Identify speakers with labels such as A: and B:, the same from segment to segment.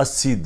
A: 80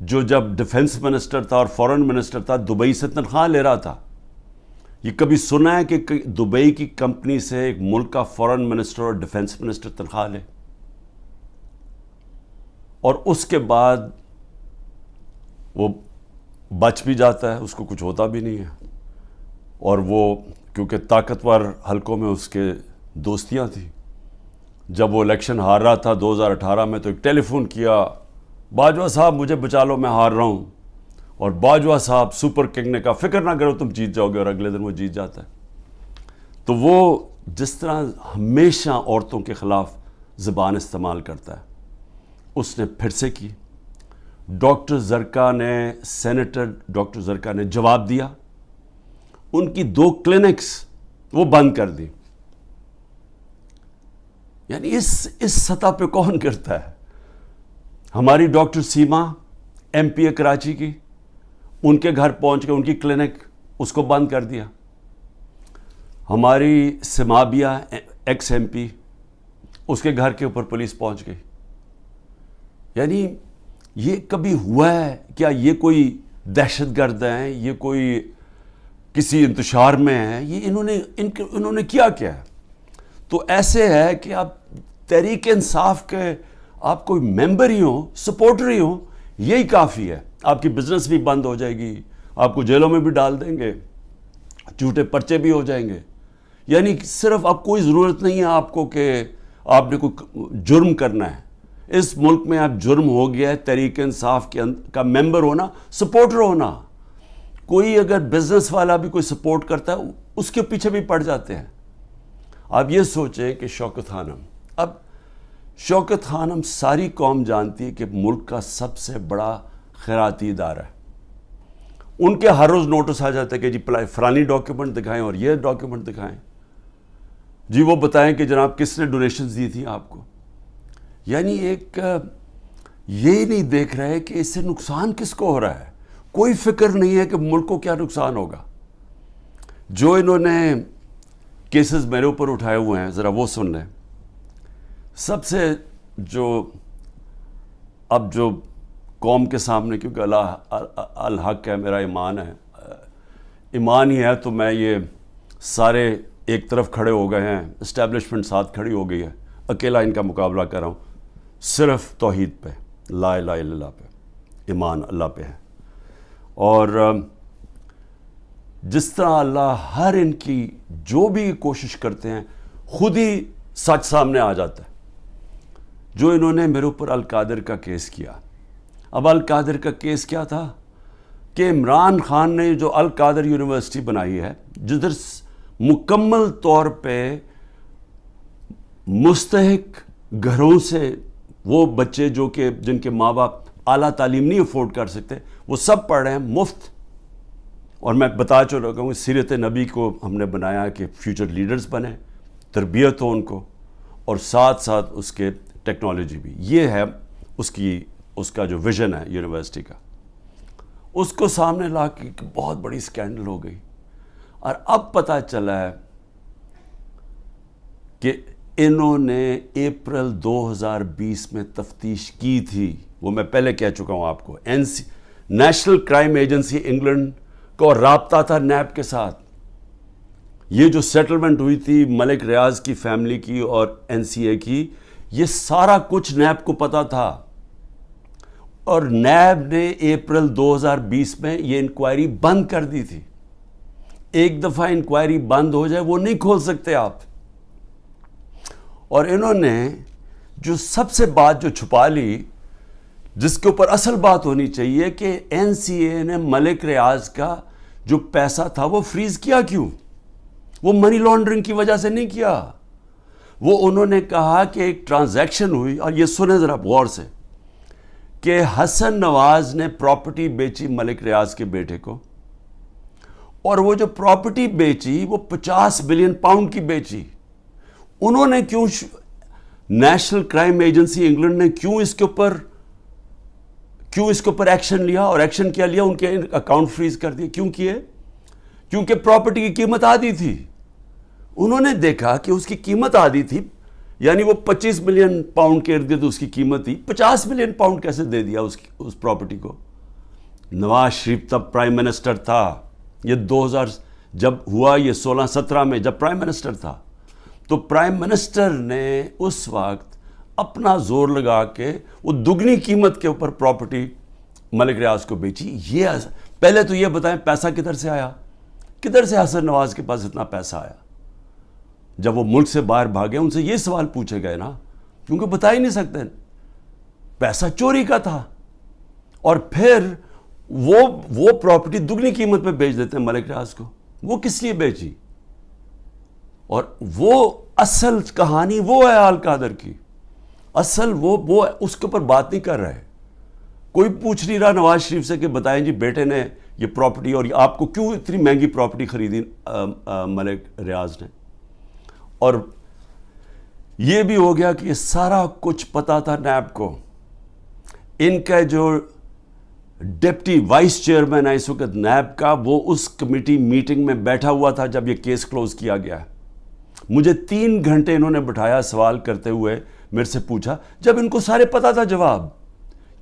A: جو جب defence minister تھا اور فورن منسٹر تھا دبئی سے تنخواہ لے رہا تھا. یہ کبھی سنا ہے کہ دبئی کی کمپنی سے ایک ملک کا فورن منسٹر اور ڈیفنس منسٹر تنخواہ لے؟ اور اس کے بعد وہ بچ بھی جاتا ہے, اس کو کچھ ہوتا بھی نہیں ہے. اور وہ کیونکہ طاقتور حلقوں میں اس کے دوستیاں تھیں, جب وہ الیکشن ہار رہا تھا 2018 میں تو ایک ٹیلی فون کیا, باجوہ صاحب مجھے بچا لو میں ہار رہا ہوں. اور باجوہ صاحب سپر کنگ نے کہا فکر نہ کرو تم جیت جاؤ گے, اور اگلے دن وہ جیت جاتا ہے. تو وہ جس طرح ہمیشہ عورتوں کے خلاف زبان استعمال کرتا ہے, اس نے پھر سے کی. ڈاکٹر زرکا نے, سینیٹر ڈاکٹر زرکا نے جواب دیا, ان کی 2 کلینکس وہ بند کر دی. یعنی اس سطح پہ کون کرتا ہے؟ ہماری ڈاکٹر سیما ایم پی اے کراچی کی, ان کے گھر پہنچ کے ان کی کلینک اس کو بند کر دیا. ہماری سمابیہ ایکس ایم پی, اس کے گھر کے اوپر پولیس پہنچ گئی. یعنی یہ کبھی ہوا ہے کیا؟ یہ کوئی دہشت گرد ہیں, یہ کوئی کسی انتشار میں ہیں, یہ انہوں نے کیا ہے؟ تو ایسے ہے کہ آپ تحریک انصاف کے آپ کوئی ممبر ہی ہوں, سپورٹر ہی ہوں, یہی کافی ہے. آپ کی بزنس بھی بند ہو جائے گی, آپ کو جیلوں میں بھی ڈال دیں گے, جھوٹے پرچے بھی ہو جائیں گے. یعنی صرف اب کوئی ضرورت نہیں ہے آپ کو کہ آپ نے کوئی جرم کرنا ہے. اس ملک میں اب جرم ہو گیا ہے تحریک انصاف کا ممبر ہونا, سپورٹر ہونا. کوئی اگر بزنس والا بھی کوئی سپورٹ کرتا ہے اس کے پیچھے بھی پڑ جاتے ہیں. آپ یہ سوچیں کہ شوکت خانم, اب شوکت خانم ساری قوم جانتی ہے کہ ملک کا سب سے بڑا خیراتی ادارہ ہے. ان کے ہر روز نوٹس آ جاتا ہے کہ جی فلانی ڈاکیومنٹ دکھائیں اور یہ ڈاکیومنٹ دکھائیں, جی وہ بتائیں کہ جناب کس نے ڈونیشنز دی تھیں آپ کو. یعنی ایک یہ نہیں دیکھ رہے کہ اس سے نقصان کس کو ہو رہا ہے. کوئی فکر نہیں ہے کہ ملک کو کیا نقصان ہوگا. جو انہوں نے کیسز میرے اوپر اٹھائے ہوئے ہیں ذرا وہ سن لیں. سب سے اب جو قوم کے سامنے, کیونکہ اللہ الحق ہے, میرا ایمان ہے, ایمان ہی ہے, تو میں یہ سارے ایک طرف کھڑے ہو گئے ہیں, اسٹیبلشمنٹ ساتھ کھڑی ہو گئی ہے, اکیلا ان کا مقابلہ کر رہا ہوں. صرف توحید پہ, لا الہ الا اللہ پہ, ایمان اللہ پہ ہے. اور جس طرح اللہ ہر ان کی جو بھی کوشش کرتے ہیں خود ہی سچ سامنے آ جاتا ہے. جو انہوں نے میرے اوپر القادر کا کیس کیا, اب القادر کا کیس کیا تھا کہ عمران خان نے جو القادر یونیورسٹی بنائی ہے, جدھر مکمل طور پہ مستحق گھروں سے وہ بچے جو کہ جن کے ماں باپ اعلیٰ تعلیم نہیں افورڈ کر سکتے, وہ سب پڑھ رہے ہیں مفت. اور میں بتا چل رہا ہوں سیرت نبی کو ہم نے بنایا کہ فیوچر لیڈرز بنے, تربیت ہو ان کو, اور ساتھ ساتھ اس کے ٹیکنالوجی بھی. یہ ہے اس کا جو ویژن ہے یونیورسٹی کا. اس کو سامنے لا کے ایک بہت بڑی سکینڈل ہو گئی. اور اب پتہ چلا ہے کہ انہوں نے اپریل 2020 میں تفتیش کی تھی. وہ میں پہلے کہہ چکا ہوں آپ کو, نیشنل کرائم ایجنسی انگلینڈ کو رابطہ تھا نیب کے ساتھ. یہ جو سیٹلمنٹ ہوئی تھی ملک ریاض کی فیملی کی اور این سی اے کی, یہ سارا کچھ نیب کو پتا تھا. اور نیب نے اپریل 2020 میں یہ انکوائری بند کر دی تھی. ایک دفعہ انکوائری بند ہو جائے وہ نہیں کھول سکتے آپ. اور انہوں نے جو سب سے بات جو چھپا لی, جس کے اوپر اصل بات ہونی چاہیے, کہ این سی اے نے ملک ریاض کا جو پیسہ تھا وہ فریز کیا کیوں؟ وہ منی لانڈرنگ کی وجہ سے نہیں کیا. وہ انہوں نے کہا کہ ایک ٹرانزیکشن ہوئی, اور یہ سنیں ذرا غور سے, کہ حسن نواز نے پراپرٹی بیچی ملک ریاض کے بیٹے کو, اور وہ جو پراپرٹی بیچی وہ 50 بلین پاؤنڈ کی بیچی. انہوں نے کیوں, نیشنل کرائم ایجنسی انگلینڈ نے کیوں اس کے اوپر ایکشن لیا, اور ایکشن کیا لیا؟ ان کے اکاؤنٹ فریز کر دیے. کیوں کیے؟ کیونکہ پراپرٹی کی قیمت آدھی تھی. انہوں نے دیکھا کہ اس کی قیمت آدھی تھی, یعنی وہ 25 ملین پاؤنڈ کے ارد گرد اس کی قیمت تھی, 50 ملین پاؤنڈ کیسے دے دیا اس پراپرٹی کو؟ نواز شریف تب پرائم منسٹر تھا، یہ 2000 جب ہوا، یہ 16-17 میں جب پرائم منسٹر تھا، تو پرائم منسٹر نے اس وقت اپنا زور لگا کے وہ دگنی قیمت کے اوپر پراپرٹی ملک ریاض کو بیچی. یہ پہلے تو یہ بتائیں پیسہ کدھر سے آیا؟ کدھر سے حسن نواز کے پاس اتنا پیسہ آیا؟ جب وہ ملک سے باہر بھاگے ان سے یہ سوال پوچھے گئے نا، کیونکہ بتا ہی نہیں سکتے، پیسہ چوری کا تھا. اور پھر وہ پراپرٹی دگنی قیمت پہ بیچ دیتے ہیں ملک ریاض کو. وہ کس لیے بیچی؟ اور وہ اصل کہانی وہ ہے آل قادر کی، اصل وہ اس کے اوپر بات نہیں کر رہے. کوئی پوچھ نہیں رہا نواز شریف سے کہ بتائیں جی بیٹے نے یہ پراپرٹی اور آپ کو کیوں اتنی مہنگی پراپرٹی خریدی ملک ریاض نے. اور یہ بھی ہو گیا کہ یہ سارا کچھ پتا تھا نیب کو. ان کا جو ڈپٹی وائس چیئرمین ہے اس وقت نیب کا، وہ اس کمیٹی میٹنگ میں بیٹھا ہوا تھا جب یہ کیس کلوز کیا گیا. مجھے 3 گھنٹے انہوں نے بٹھایا سوال کرتے ہوئے، میرے سے پوچھا جب ان کو سارے پتا تھا جواب،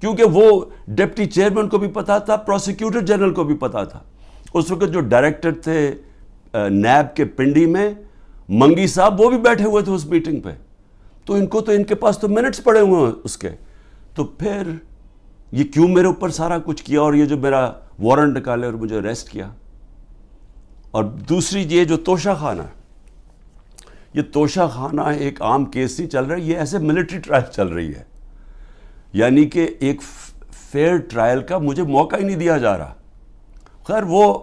A: کیونکہ وہ ڈپٹی چیئرمین کو بھی پتا تھا، پروسیکیوٹر جنرل کو بھی پتا تھا. اس وقت جو ڈائریکٹر تھے نیب کے پنڈی میں، منگی صاحب، وہ بھی بیٹھے ہوئے تھے اس میٹنگ پہ. تو ان کے پاس تو منٹس پڑے ہوئے ہیں اس کے. تو پھر یہ کیوں میرے اوپر سارا کچھ کیا، اور یہ جو میرا وارنٹ نکالے اور مجھے اریسٹ کیا. اور دوسری یہ جو توشہ خانہ، یہ توشہ خانہ ایک عام کیس نہیں چل رہا، یہ ایسے ملٹری ٹرائل چل رہی ہے. یعنی کہ ایک فیئر ٹرائل کا مجھے موقع ہی نہیں دیا جا رہا. خیر وہ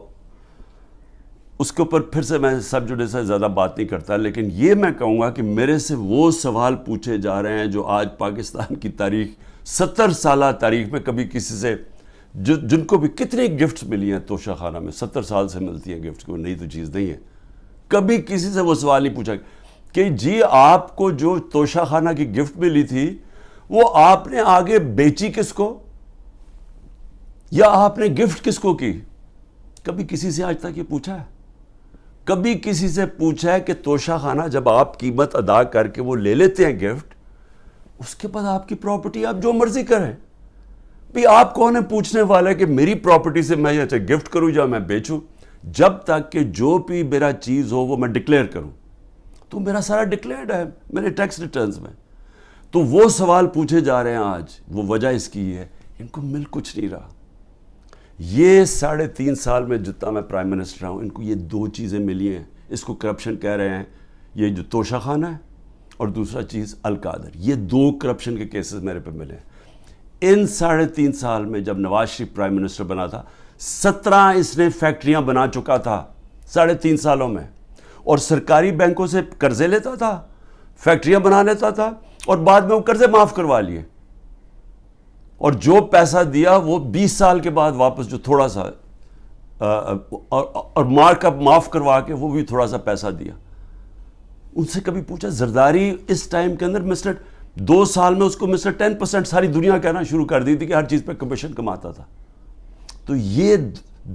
A: اس کے اوپر پھر سے میں سب جوڈے سے زیادہ بات نہیں کرتا، لیکن یہ میں کہوں گا کہ میرے سے وہ سوال پوچھے جا رہے ہیں جو آج پاکستان کی تاریخ 70 سالہ تاریخ میں کبھی کسی سے، جن کو بھی کتنے گفٹس ملی ہیں توشہ خانہ میں، 70 سال سے ملتی ہیں گفٹس، کوئی نئی تو چیز نہیں ہے. کبھی کسی سے وہ سوال نہیں پوچھا کہ جی آپ کو جو توشہ خانہ کی گفٹ ملی تھی وہ آپ نے آگے بیچی کس کو، یا آپ نے گفٹ کس کو کی. کبھی کسی سے آج تک یہ پوچھا ہے؟ کبھی کسی سے پوچھا ہے کہ توشہ خانہ جب آپ قیمت ادا کر کے وہ لے لیتے ہیں گفٹ، اس کے بعد آپ کی پراپرٹی آپ جو مرضی کریں؟ بھی آپ کون ہے پوچھنے والا ہے کہ میری پراپرٹی سے میں یہ گفٹ کروں یا میں بیچوں؟ جب تک کہ جو بھی میرا چیز ہو وہ میں ڈکلیئر کروں. تو میرا سارا ڈکلیئرڈ ہے میرے ٹیکس ریٹرنز میں. تو وہ سوال پوچھے جا رہے ہیں آج، وہ وجہ اس کی ہے ان کو مل کچھ نہیں رہا. یہ 3.5 سال میں جتنا میں پرائم منسٹر رہا ہوں، ان کو یہ 2 چیزیں ملی ہیں. اس کو کرپشن کہہ رہے ہیں، یہ جو توشہ خانہ ہے، اور دوسرا چیز القادر. یہ 2 کرپشن کے کیسز میرے پہ ملے ہیں. ان 3.5 سال میں جب نواز شریف پرائم منسٹر بنا تھا، 17 اس نے فیکٹریاں بنا چکا تھا 3.5 سالوں میں، اور سرکاری بینکوں سے قرضے لیتا تھا، فیکٹریاں بنا لیتا تھا، اور بعد میں وہ قرضے معاف کروا لیے. اور جو پیسہ دیا وہ 20 سال کے بعد واپس، جو تھوڑا سا اور مارک اپ معاف کروا کے وہ بھی تھوڑا سا پیسہ دیا. ان سے کبھی پوچھا زرداری اس ٹائم کے اندر 2 سال میں اس کو 10% ساری دنیا کہنا شروع کر دی تھی کہ ہر چیز پہ کمیشن کماتا تھا. تو یہ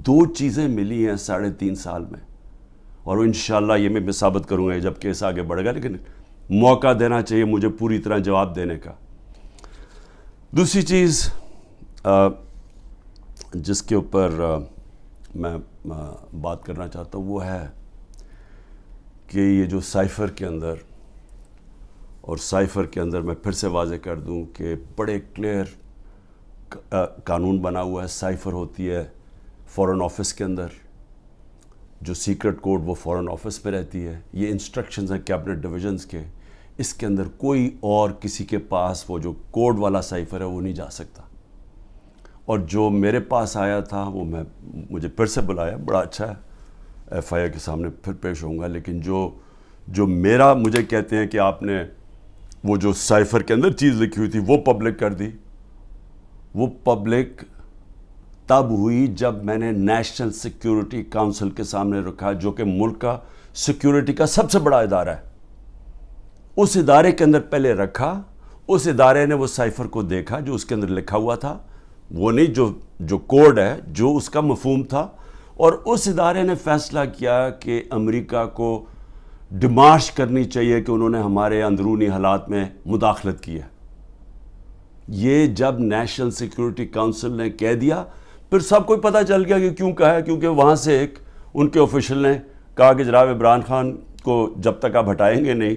A: 2 چیزیں ملی ہیں 3.5 سال میں، اور انشاءاللہ یہ میں ثابت کروں گا جب کیس آگے بڑھے گا. لیکن موقع دینا چاہیے مجھے پوری طرح جواب دینے کا. دوسری چیز جس کے اوپر میں بات کرنا چاہتا ہوں وہ ہے کہ یہ جو سائفر کے اندر، اور سائفر کے اندر میں پھر سے واضح کر دوں کہ بڑے کلیئر قانون بنا ہوا ہے. سائفر ہوتی ہے فورن آفس کے اندر، جو سیکرٹ کوڈ وہ فورن آفس میں رہتی ہے. یہ انسٹرکشنز ہیں کیبنٹ ڈویژنز کے. اس کے اندر کوئی اور کسی کے پاس وہ جو کوڈ والا سائفر ہے وہ نہیں جا سکتا. اور جو میرے پاس آیا تھا وہ مجھے پھر سے بلایا، بڑا اچھا ہے، ایف آئی اے کے سامنے پھر پیش ہوں گا. لیکن جو میرا مجھے کہتے ہیں کہ آپ نے وہ جو سائفر کے اندر چیز لکھی ہوئی تھی وہ پبلک کر دی. وہ پبلک تب ہوئی جب میں نے نیشنل سیکیورٹی کونسل کے سامنے رکھا، جو کہ ملک کا سیکیورٹی کا سب سے بڑا ادارہ ہے. اس ادارے کے اندر پہلے رکھا. اس ادارے نے وہ سائفر کو دیکھا جو اس کے اندر لکھا ہوا تھا، وہ نہیں جو کوڈ ہے، جو اس کا مفہوم تھا. اور اس ادارے نے فیصلہ کیا کہ امریکہ کو ڈیمارش کرنی چاہیے کہ انہوں نے ہمارے اندرونی حالات میں مداخلت کی ہے. یہ جب نیشنل سیکیورٹی کونسل نے کہہ دیا پھر سب کو پتہ چل گیا کہ کیوں کہا ہے، کیونکہ وہاں سے ایک ان کے آفیشل نے کہا کہ جناب عمران خان کو جب تک آپ ہٹائیں گے نہیں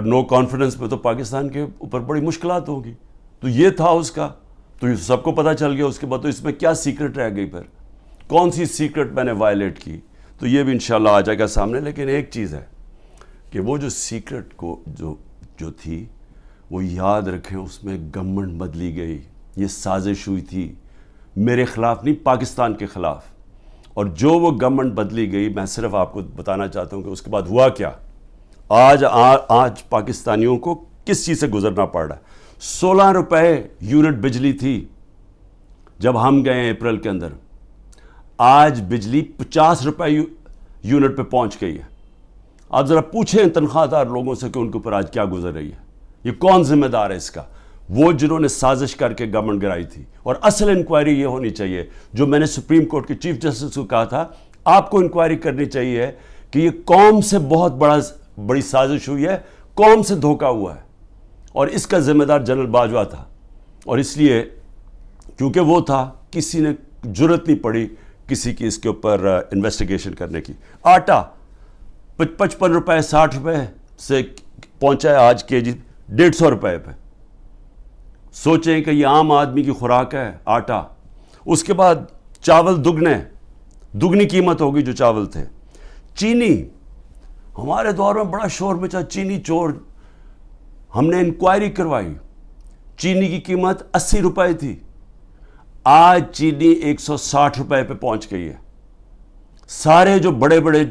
A: نو کانفیڈنس میں تو پاکستان کے اوپر بڑی مشکلات ہوں گی. تو یہ تھا اس کا، تو یہ سب کو پتہ چل گیا. اس کے بعد تو اس میں کیا سیکرٹ رہ گئی، پھر کون سی سیکرٹ میں نے وائلیٹ کی، تو یہ بھی انشاءاللہ آ جائے گا سامنے. لیکن ایک چیز ہے کہ وہ جو سیکرٹ کو جو تھی وہ یاد رکھیں، اس میں گورنمنٹ بدلی گئی. یہ سازش ہوئی تھی میرے خلاف نہیں، پاکستان کے خلاف. اور جو وہ گورنمنٹ بدلی گئی، میں صرف آپ کو بتانا چاہتا ہوں کہ اس کے بعد ہوا کیا. آج پاکستانیوں کو کس چیز سے گزرنا پڑ رہا ہے. 16 روپے یونٹ بجلی تھی جب ہم گئے ہیں اپریل کے اندر، آج بجلی 50 روپے یونٹ پہ پہنچ گئی ہے. آپ ذرا پوچھیں تنخواہ دار لوگوں سے کہ ان کے اوپر آج کیا گزر رہی ہے. یہ کون ذمہ دار ہے اس کا؟ وہ جنہوں نے سازش کر کے گورنمنٹ گرائی تھی. اور اصل انکوائری یہ ہونی چاہیے جو میں نے سپریم کورٹ کے چیف جسٹس کو کہا تھا، آپ کو انکوائری کرنی چاہیے کہ یہ قوم سے بہت بڑی سازش ہوئی ہے، قوم سے دھوکہ ہوا ہے، اور اس کا ذمہ دار جنرل باجوہ تھا. اور اس لیے کیونکہ وہ تھا، کسی نے جرت نہیں پڑی کسی کی اس کے اوپر انویسٹیگیشن کرنے کی. آٹا 55 روپے 60 روپے سے پہنچا ہے آج کے جی 150 روپے پہ. سوچیں کہ یہ عام آدمی کی خوراک ہے آٹا. اس کے بعد چاول دگنی قیمت ہوگی جو چاول تھے. چینی، ہمارے دور میں بڑا شور مچا چینی چور. ہم نے انکوائری کروائی، چینی کی قیمت 80 روپے تھی، آج چینی 160 روپے پہ پہنچ گئی ہے. سارے جو بڑے بڑے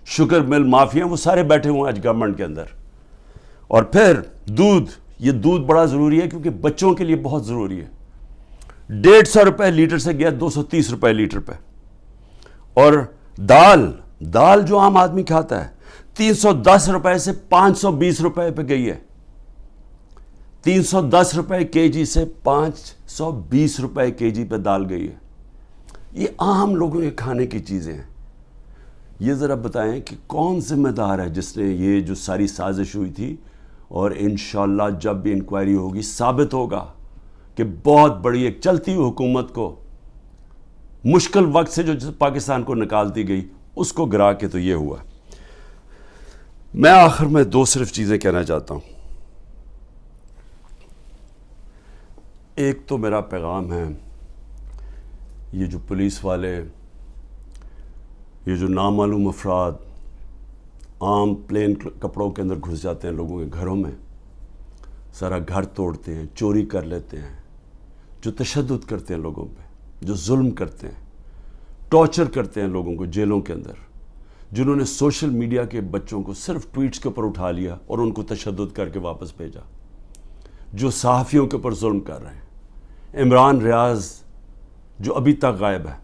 A: شوگر مل مافیا وہ سارے بیٹھے ہوئے ہیں آج گورنمنٹ کے اندر. اور پھر یہ دودھ بڑا ضروری ہے کیونکہ بچوں کے لیے بہت ضروری ہے. 150 روپے لیٹر سے گیا 230 روپے لیٹر پہ. اور دال جو عام آدمی کھاتا ہے 310 روپے سے 520 روپے پہ گئی ہے. 310 روپے کے جی سے 520 روپے کے جی پہ دال گئی ہے. یہ عام لوگوں کے کھانے کی چیزیں ہیں. یہ ذرا بتائیں کہ کون ذمہ دار ہے جس نے یہ جو ساری سازش ہوئی تھی. اور انشاءاللہ جب بھی انکوائری ہوگی ثابت ہوگا کہ بہت بڑی ایک چلتی ہوئی حکومت کو مشکل وقت سے جو پاکستان کو نکالتی گئی اس کو گرا کے تو یہ ہوا. میں آخر میں 2 صرف چیزیں کہنا چاہتا ہوں. ایک تو میرا پیغام ہے، یہ جو پولیس والے، یہ جو نامعلوم افراد عام پلین کپڑوں کے اندر گھس جاتے ہیں لوگوں کے گھروں میں، سارا گھر توڑتے ہیں، چوری کر لیتے ہیں، جو تشدد کرتے ہیں لوگوں پہ، جو ظلم کرتے ہیں، ٹارچر کرتے ہیں لوگوں کو جیلوں کے اندر، جنہوں نے سوشل میڈیا کے بچوں کو صرف ٹویٹس کے اوپر اٹھا لیا اور ان کو تشدد کر کے واپس بھیجا، جو صحافیوں کے اوپر ظلم کر رہے ہیں. عمران ریاض جو ابھی تک غائب ہے،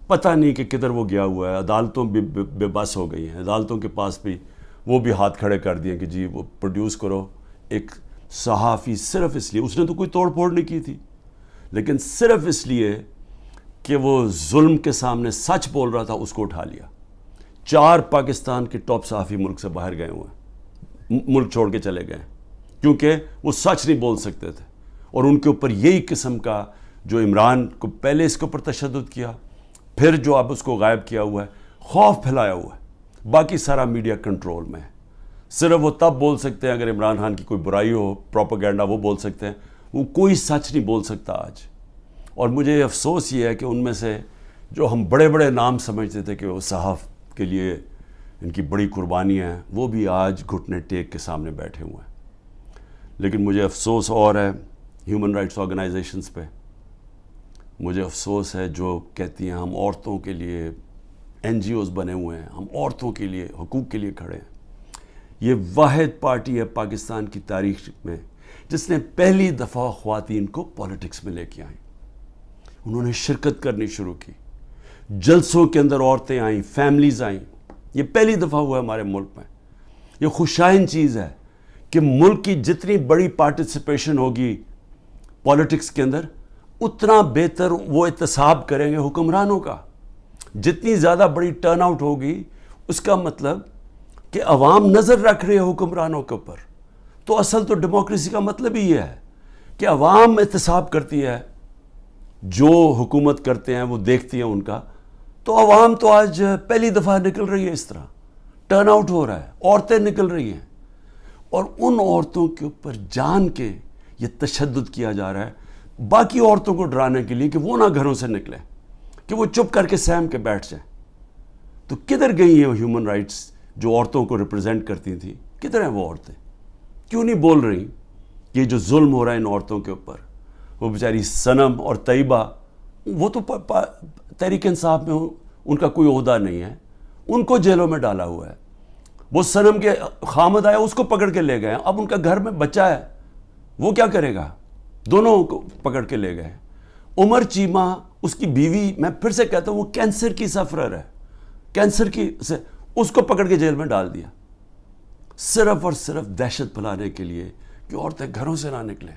A: پتہ نہیں کہ کدھر وہ گیا ہوا ہے. عدالتوں بھی بے بس ہو گئی ہیں، عدالتوں کے پاس بھی وہ بھی ہاتھ کھڑے کر دیے کہ جی وہ پروڈیوس کرو. ایک صحافی صرف اس لیے، اس نے تو کوئی توڑ پھوڑ نہیں کی تھی، لیکن صرف اس لیے کہ وہ ظلم کے سامنے سچ بول رہا تھا، اس کو اٹھا لیا. 4 پاکستان کے ٹاپ صحافی ملک سے باہر گئے ہوئے ہیں، ملک چھوڑ کے چلے گئے کیونکہ وہ سچ نہیں بول سکتے تھے. اور ان کے اوپر یہی قسم کا جو عمران کو پہلے اس کے اوپر تشدد کیا، پھر جو اب اس کو غائب کیا ہوا ہے، خوف پھیلایا ہوا ہے. باقی سارا میڈیا کنٹرول میں ہے. صرف وہ تب بول سکتے ہیں اگر عمران خان کی کوئی برائی ہو، پروپیگنڈا، وہ بول سکتے ہیں. وہ کوئی سچ نہیں بول سکتا آج. اور مجھے افسوس یہ ہے کہ ان میں سے جو ہم بڑے بڑے نام سمجھتے تھے کہ وہ صحاف کے لیے ان کی بڑی قربانیاں ہیں، وہ بھی آج گھٹنے ٹیک کے سامنے بیٹھے ہوئے ہیں. لیکن مجھے افسوس اور ہے ہیومن رائٹس آرگنائزیشنز پہ. مجھے افسوس ہے جو کہتی ہیں ہم عورتوں کے لیے NGOs بنے ہوئے ہیں، ہم عورتوں کے لیے حقوق کے لیے کھڑے ہیں. یہ واحد پارٹی ہے پاکستان کی تاریخ میں جس نے پہلی دفعہ خواتین کو پولیٹکس میں لے کے آئیں. انہوں نے شرکت کرنی شروع کی، جلسوں کے اندر عورتیں آئیں، فیملیز آئیں. یہ پہلی دفعہ ہوا ہے ہمارے ملک میں. یہ خوشائن چیز ہے کہ ملک کی جتنی بڑی پارٹیسپیشن ہوگی پولیٹکس کے اندر، اتنا بہتر وہ احتساب کریں گے حکمرانوں کا. جتنی زیادہ بڑی ٹرن آؤٹ ہوگی اس کا مطلب کہ عوام نظر رکھ رہے ہیں حکمرانوں کے اوپر. تو اصل تو ڈیموکریسی کا مطلب ہی یہ ہے کہ عوام احتساب کرتی ہے جو حکومت کرتے ہیں وہ دیکھتی ہیں ان کا. تو عوام تو آج پہلی دفعہ نکل رہی ہے, اس طرح ٹرن آؤٹ ہو رہا ہے, عورتیں نکل رہی ہیں, اور ان عورتوں کے اوپر جان کے یہ تشدد کیا جا رہا ہے باقی عورتوں کو ڈرانے کے لیے کہ وہ نہ گھروں سے نکلیں, کہ وہ چپ کر کے سہم کے بیٹھ جائیں. تو کدھر گئی ہیں ہیومن رائٹس جو عورتوں کو ریپرزینٹ کرتی تھیں؟ کدھر ہیں وہ عورتیں؟ کیوں نہیں بول رہی کہ جو ظلم ہو رہا ہے ان عورتوں کے اوپر؟ وہ بیچاری صنم اور طیبہ, وہ تو تحریک انصاف میں ان کا کوئی عہدہ نہیں ہے, ان کو جیلوں میں ڈالا ہوا ہے. وہ صنم کے خامد آیا, اس کو پکڑ کے لے گئے. اب ان کا گھر میں بچہ ہے, وہ کیا کرے گا؟ دونوں کو پکڑ کے لے گئے. عمر چیمہ اس کی بیوی, میں پھر سے کہتا ہوں, وہ کینسر کی سفرر ہے, کینسر کی سے اس کو پکڑ کے جیل میں ڈال دیا, صرف اور صرف دہشت پھیلانے کے لیے کہ عورتیں گھروں سے نہ نکلیں.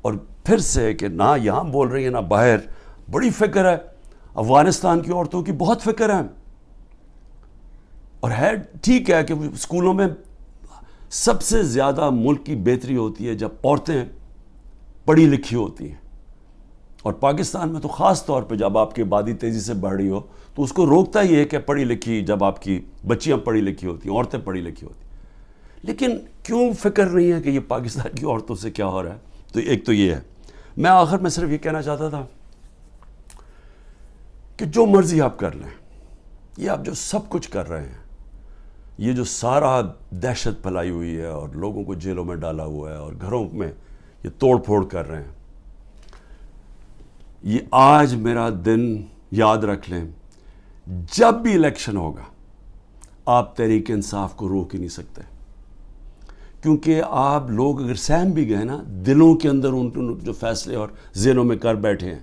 A: اور پھر سے کہ نہ یہاں بول رہی ہیں نہ باہر. بڑی فکر ہے افغانستان کی عورتوں کی, بہت فکر ہے. اور ہے ٹھیک ہے کہ اسکولوں میں سب سے زیادہ ملک کی بہتری ہوتی ہے جب عورتیں پڑھی لکھی ہوتی ہیں, اور پاکستان میں تو خاص طور پہ جب آپ کی آبادی تیزی سے بڑھ رہی ہو تو اس کو روکتا ہی ہے کہ پڑھی لکھی, جب آپ کی بچیاں پڑھی لکھی ہوتی ہیں, عورتیں پڑھی لکھی ہوتی ہیں. لیکن کیوں فکر نہیں ہے کہ یہ پاکستان کی عورتوں سے کیا ہو رہا ہے؟ تو ایک تو یہ ہے. میں آخر میں صرف یہ کہنا چاہتا تھا کہ جو مرضی آپ کر لیں, یہ آپ جو سب کچھ کر رہے ہیں, یہ جو سارا دہشت پھیلائی ہوئی ہے اور لوگوں کو جیلوں میں ڈالا ہوا ہے اور گھروں میں یہ توڑ پھوڑ کر رہے ہیں, یہ آج میرا دن یاد رکھ لیں, جب بھی الیکشن ہوگا آپ تحریک انصاف کو روک ہی نہیں سکتے. کیونکہ آپ لوگ اگر سہم بھی گئے نا, دلوں کے اندر ان جو فیصلے اور ذہنوں میں کر بیٹھے ہیں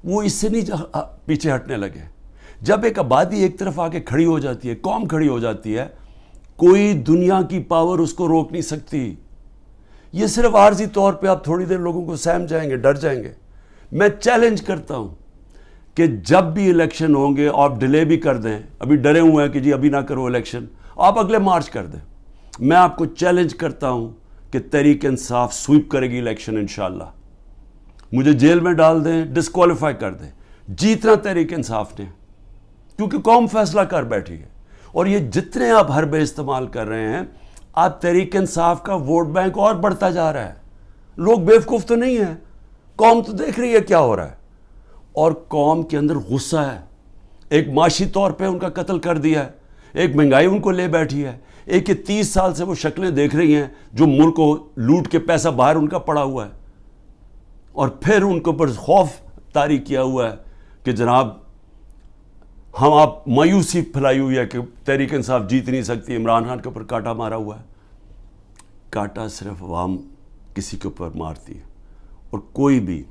A: وہ اس سے نہیں پیچھے ہٹنے لگے. جب ایک آبادی ایک طرف آ کے کھڑی ہو جاتی ہے, قوم کھڑی ہو جاتی ہے, کوئی دنیا کی پاور اس کو روک نہیں سکتی. یہ صرف عارضی طور پہ آپ تھوڑی دیر لوگوں کو سہم جائیں گے, ڈر جائیں گے. میں چیلنج کرتا ہوں کہ جب بھی الیکشن ہوں گے آپ ڈیلے بھی کر دیں, ابھی ڈرے ہوئے ہیں کہ جی ابھی نہ کرو الیکشن, آپ اگلے مارچ کر دیں. میں آپ کو چیلنج کرتا ہوں کہ تحریک انصاف سویپ کرے گی الیکشن انشاءاللہ. مجھے جیل میں ڈال دیں, ڈسکوالیفائی کر دیں, جیتنا تحریک انصاف نے, کیونکہ قوم فیصلہ کر بیٹھی ہے. اور یہ جتنے آپ حربے استعمال کر رہے ہیں, آپ تحریک انصاف کا ووٹ بینک اور بڑھتا جا رہا ہے. لوگ بیوقوف تو نہیں ہیں, قوم تو دیکھ رہی ہے کیا ہو رہا ہے, اور قوم کے اندر غصہ ہے. ایک معاشی طور پہ ان کا قتل کر دیا ہے, ایک مہنگائی ان کو لے بیٹھی ہے, ایک 30 سال سے وہ شکلیں دیکھ رہی ہیں جو ملک کو لوٹ کے پیسہ باہر ان کا پڑا ہوا ہے, اور پھر ان کے اوپر خوف طاری کیا ہوا ہے کہ جناب ہم آپ مایوسی پھیلائی ہوئی ہے کہ تحریک انصاف جیت نہیں سکتی. عمران خان کے اوپر کانٹا مارا ہوا ہے. کانٹا صرف عوام کسی کے اوپر مارتی ہے, اور کوئی بھی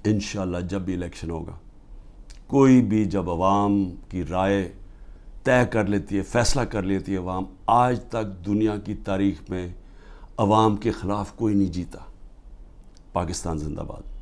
A: انشاءاللہ جب بھی الیکشن ہوگا, کوئی بھی جب عوام کی رائے طے کر لیتی ہے, فیصلہ کر لیتی ہے عوام, آج تک دنیا کی تاریخ میں عوام کے خلاف کوئی نہیں جیتا. پاکستان زندہ باد.